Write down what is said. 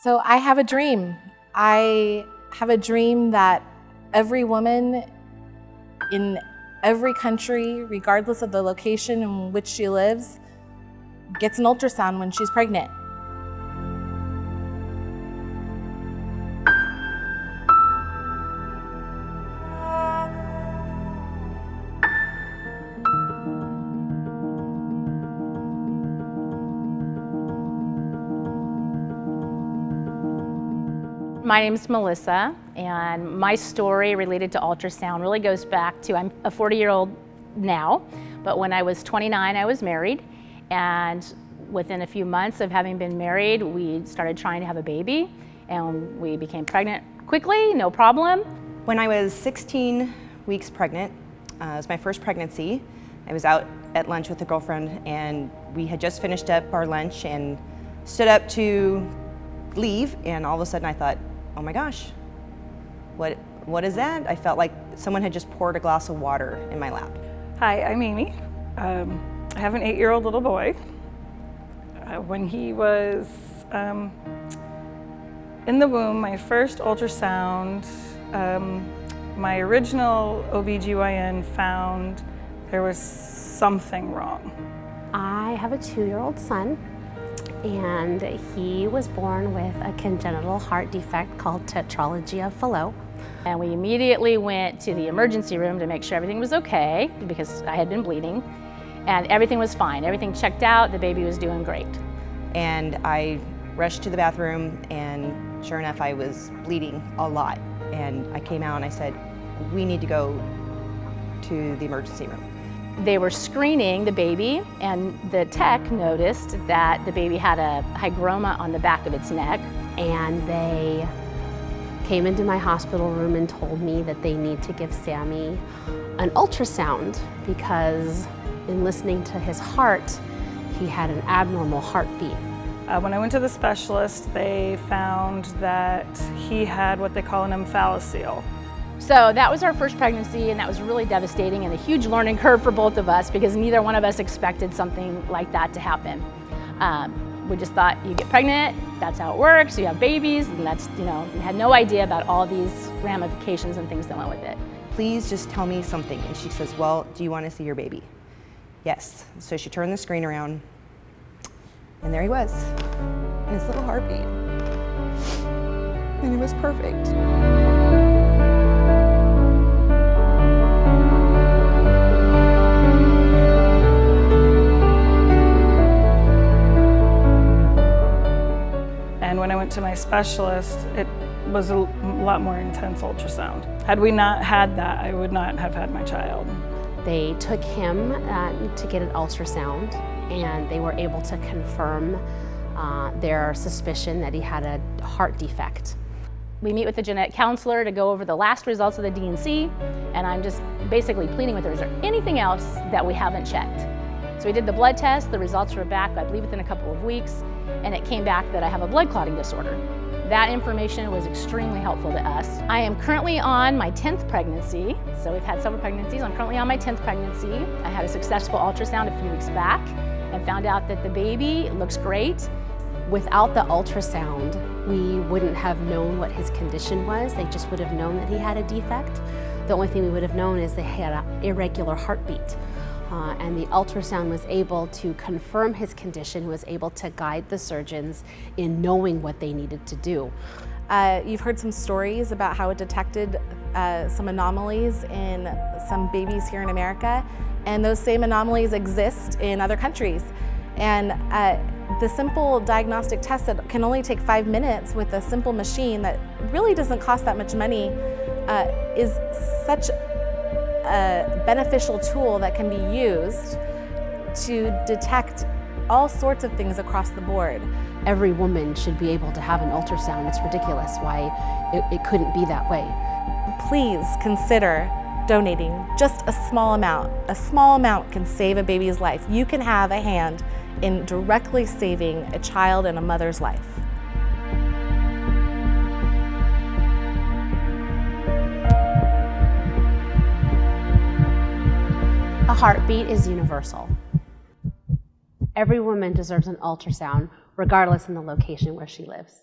So I have a dream. I have a dream that every woman in every country, regardless of the location in which she lives, gets an ultrasound when she's pregnant. My name's Melissa, and my story related to ultrasound really goes back to, I'm a 40-year-old now, but when I was 29, I was married, and within a few months of having been married, we started trying to have a baby, and we became pregnant quickly, no problem. When I was 16 weeks pregnant, it was my first pregnancy. I was out at lunch with a girlfriend, and we had just finished up our lunch and stood up to leave, and all of a sudden I thought, oh my gosh, what is that? I felt like someone had just poured a glass of water in my lap. Hi, I'm Amy. I have an 8-year-old little boy. When he was in the womb, my first ultrasound, my original OBGYN found there was something wrong. I have a 2-year-old son, and he was born with a congenital heart defect called tetralogy of Fallot. And we immediately went to the emergency room to make sure everything was okay, because I had been bleeding, and everything was fine. Everything checked out, the baby was doing great. And I rushed to the bathroom, and sure enough, I was bleeding a lot. And I came out and I said, we need to go to the emergency room. They were screening the baby, and the tech noticed that the baby had a hygroma on the back of its neck. And they came into my hospital room and told me that they need to give Sammy an ultrasound because in listening to his heart, he had an abnormal heartbeat. When I went to the specialist, they found that he had what they call an omphalocele. So that was our first pregnancy, and that was really devastating and a huge learning curve for both of us because neither one of us expected something like that to happen. We just thought you get pregnant, that's how it works, you have babies, and that's, we had no idea about all these ramifications and things that went with it. Please just tell me something. And she says, well, do you want to see your baby? Yes. So she turned the screen around, and there he was, and his little heartbeat. And it was perfect. And when I went to my specialist, it was a lot more intense ultrasound. Had we not had that, I would not have had my child. They took him to get an ultrasound, and they were able to confirm their suspicion that he had a heart defect. We meet with the genetic counselor to go over the last results of the D&C, and I'm just basically pleading with her, is there anything else that we haven't checked? So we did the blood test, the results were back, I believe within a couple of weeks, and it came back that I have a blood clotting disorder. That information was extremely helpful to us. I am currently on my 10th pregnancy, so we've had several pregnancies. I'm currently on my 10th pregnancy. I had a successful ultrasound a few weeks back and found out that the baby looks great. Without the ultrasound, we wouldn't have known what his condition was. They just would have known that he had a defect. The only thing we would have known is they had an irregular heartbeat. And the ultrasound was able to confirm his condition, was able to guide the surgeons in knowing what they needed to do. You've heard some stories about how it detected some anomalies in some babies here in America, and those same anomalies exist in other countries. And the simple diagnostic test that can only take 5 minutes with a simple machine that really doesn't cost that much money is such a beneficial tool that can be used to detect all sorts of things across the board. Every woman should be able to have an ultrasound. It's ridiculous why it couldn't be that way. Please consider donating just a small amount. A small amount can save a baby's life. You can have a hand in directly saving a child and a mother's life. A heartbeat is universal. Every woman deserves an ultrasound, regardless in the location where she lives.